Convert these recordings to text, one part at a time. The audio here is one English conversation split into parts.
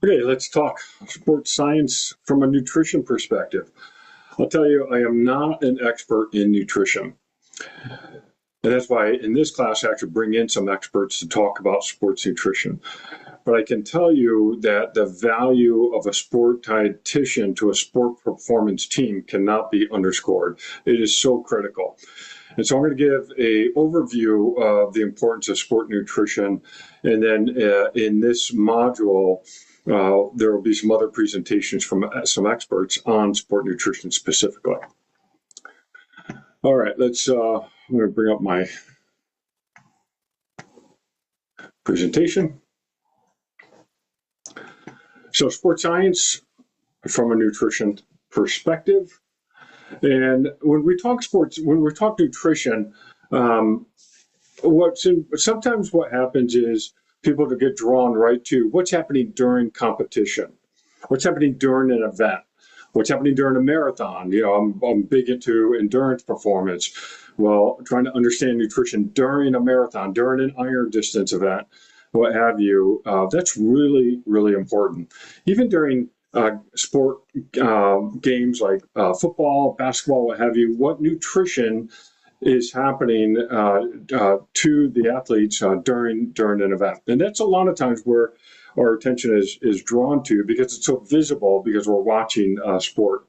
Okay, let's talk sports science from a nutrition perspective. I'll tell you, I am not an expert in nutrition. And that's why in this class, I actually bring in some experts to talk about sports nutrition. But I can tell you that the value of a sport dietitian to a sport performance team cannot be underscored. It is so critical. And so I'm going to give an overview of the importance of sport nutrition. And then in this module, there will be some other presentations from some experts on sport nutrition specifically. All right, I'm going to bring up my presentation. So sports science from a nutrition perspective. And when we talk sports, when we talk nutrition, sometimes what happens is people to get drawn right to what's happening during competition, what's happening during an event, what's happening during a marathon. I'm big into endurance performance. Well, trying to understand nutrition during a marathon, during an iron distance event, what have you, that's really, really important. Even during sport games like football, basketball, what have you, what nutrition is happening to the athletes during an event. And that's a lot of times where our attention is drawn to because it's so visible because we're watching sport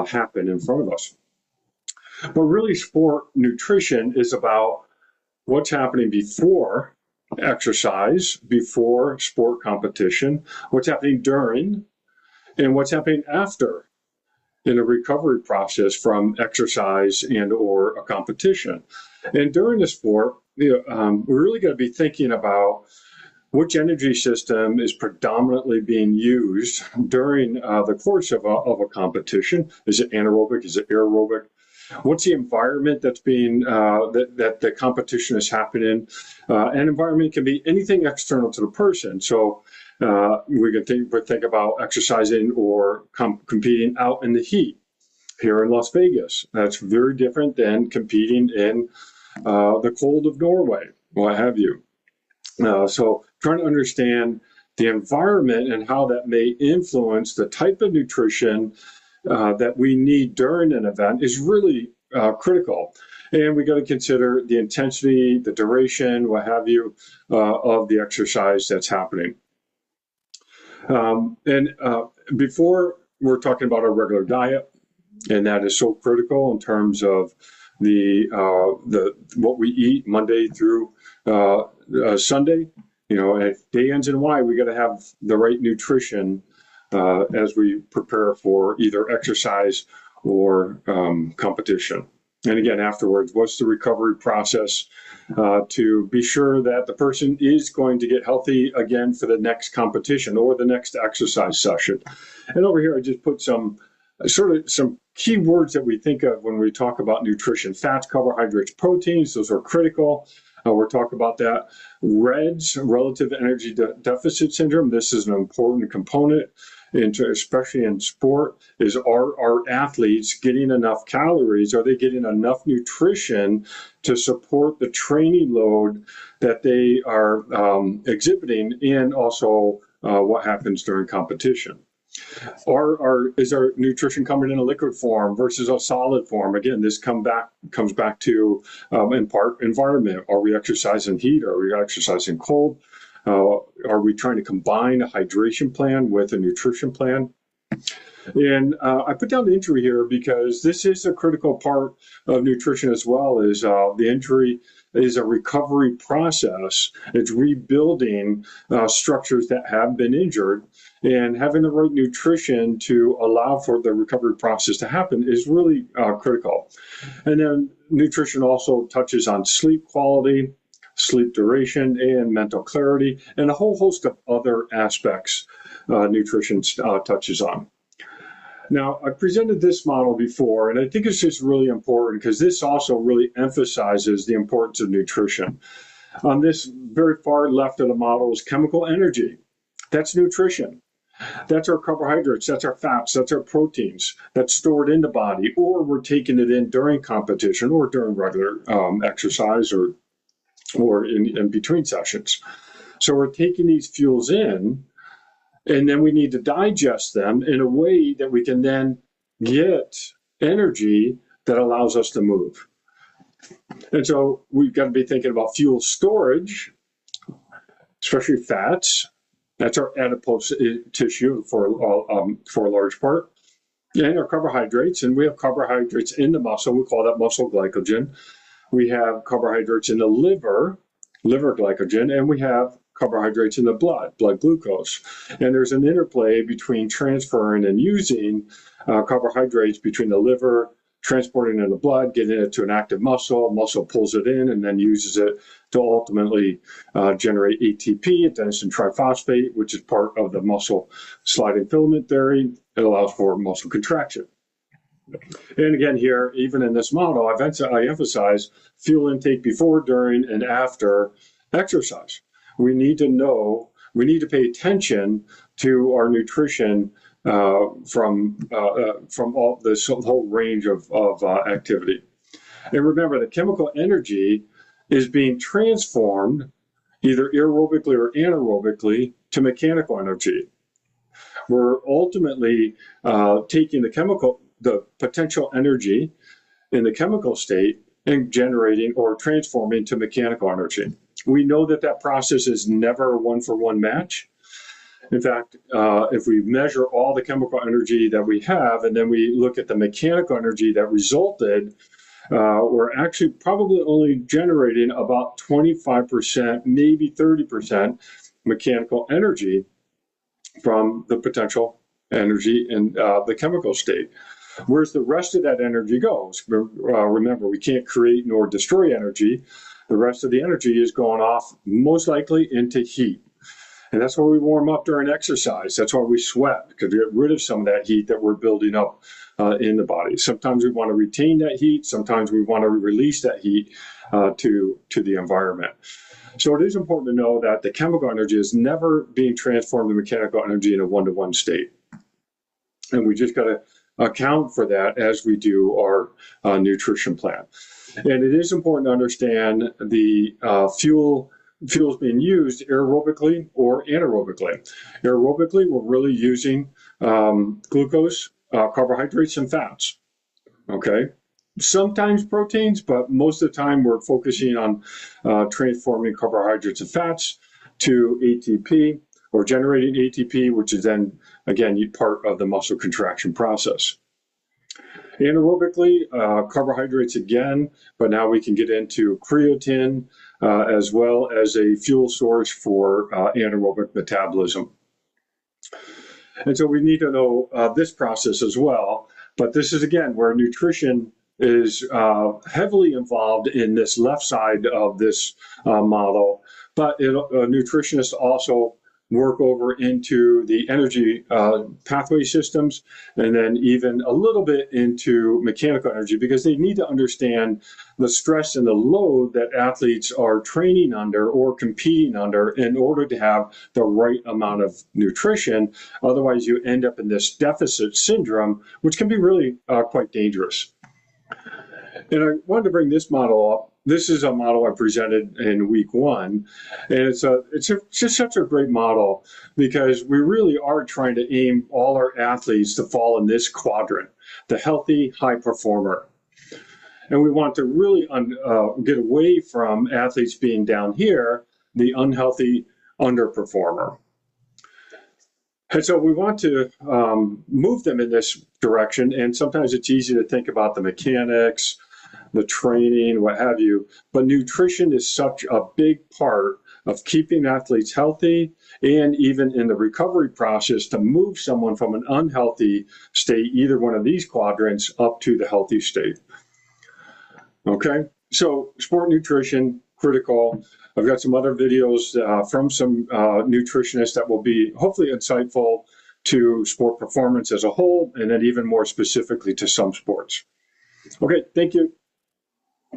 happen in front of us. But really, sport nutrition is about what's happening before exercise, before sport competition, what's happening during, and what's happening after in a recovery process from exercise and or a competition. And during the sport, we're really going to be thinking about which energy system is predominantly being used during the course of a competition. Is it anaerobic? Is it aerobic? What's the environment that's being that the competition is happening? And environment can be anything external to the person. So we can think about exercising or competing out in the heat here in Las Vegas. That's very different than competing in the cold of Norway, what have you. So trying to understand the environment and how that may influence the type of nutrition that we need during an event is really critical. And we got to consider the intensity, the duration, what have you, of the exercise that's happening. Before we're talking about our regular diet, and that is so critical in terms of the what we eat Monday through Sunday. If day ends in Y, we got to have the right nutrition as we prepare for either exercise or competition. And again, afterwards, what's the recovery process to be sure that the person is going to get healthy again for the next competition or the next exercise session. And over here, I just put some key words that we think of when we talk about nutrition: fats, carbohydrates, proteins. Those are critical. We're talking about that. REDS, relative energy deficit syndrome. This is an important component, especially in sport. Are our athletes getting enough calories? Are they getting enough nutrition to support the training load that they are exhibiting, and also what happens during competition? Is our nutrition coming in a liquid form versus a solid form? Again, this comes back to, in part, environment. Are we exercising heat? Are we exercising cold? Are we trying to combine a hydration plan with a nutrition plan? And I put down the injury here because this is a critical part of nutrition as well. Is the injury is a recovery process. It's rebuilding structures that have been injured, and having the right nutrition to allow for the recovery process to happen is really critical. And then nutrition also touches on sleep quality, sleep duration, and mental clarity, and a whole host of other aspects nutrition touches on. Now, I presented this model before, and I think it's just really important because this also really emphasizes the importance of nutrition. On this very far left of the model is chemical energy. That's nutrition. That's our carbohydrates, that's our fats, that's our proteins that's stored in the body, or we're taking it in during competition or during regular exercise or in between sessions. So we're taking these fuels in, And then we need to digest them in a way that we can then get energy that allows us to move. And so we've got to be thinking about fuel storage, especially fats. That's our adipose tissue for a large part. And our carbohydrates, and we have carbohydrates in the muscle. We call that muscle glycogen. We have carbohydrates in the liver glycogen, and we have carbohydrates in the blood glucose. And there's an interplay between transferring and using carbohydrates between the liver, transporting it in the blood, getting it to an active muscle pulls it in and then uses it to ultimately generate ATP, adenosine triphosphate, which is part of the muscle sliding filament theory. It allows for muscle contraction. And again here, even in this model, I emphasize fuel intake before, during, and after exercise. We need to pay attention to our nutrition from all this whole range of activity. And remember, the chemical energy is being transformed either aerobically or anaerobically to mechanical energy. We're ultimately taking the potential energy in the chemical state and generating or transforming to mechanical energy. We know that process is never a one-for-one match. In fact, if we measure all the chemical energy that we have and then we look at the mechanical energy that resulted, we're actually probably only generating about 25%, maybe 30% mechanical energy from the potential energy in the chemical state. Whereas the rest of that energy goes. Remember, we can't create nor destroy energy. The rest of the energy is going off most likely into heat. And that's why we warm up during exercise. That's why we sweat, because we get rid of some of that heat that we're building up in the body. Sometimes we want to retain that heat. Sometimes we want to release that heat to the environment. So it is important to know that the chemical energy is never being transformed to mechanical energy in a one-to-one state. And we just got to account for that as we do our nutrition plan. And it is important to understand the fuels being used aerobically or anaerobically. Aerobically, we're really using glucose, carbohydrates, and fats. Okay, sometimes proteins, but most of the time we're focusing on transforming carbohydrates and fats to ATP or generating ATP, which is then, again, part of the muscle contraction process. Anaerobically, carbohydrates again, but now we can get into creatine as well as a fuel source for anaerobic metabolism. And so we need to know this process as well. But this is, again, where nutrition is heavily involved in this left side of this model. But nutritionists also work over into the energy pathway systems, and then even a little bit into mechanical energy, because they need to understand the stress and the load that athletes are training under or competing under in order to have the right amount of nutrition. Otherwise, you end up in this deficit syndrome, which can be really quite dangerous. And I wanted to bring this model up. This is a model I presented in week 1, and it's just such a great model because we really are trying to aim all our athletes to fall in this quadrant, the healthy high performer. And we want to really get away from athletes being down here, the unhealthy underperformer. And so we want to move them in this direction, and sometimes it's easy to think about the mechanics, the training, what have you, but nutrition is such a big part of keeping athletes healthy and even in the recovery process to move someone from an unhealthy state, either one of these quadrants, up to the healthy state. Okay, so sport nutrition, critical. I've got some other videos from some nutritionists that will be hopefully insightful to sport performance as a whole, and then even more specifically to some sports. Okay, thank you.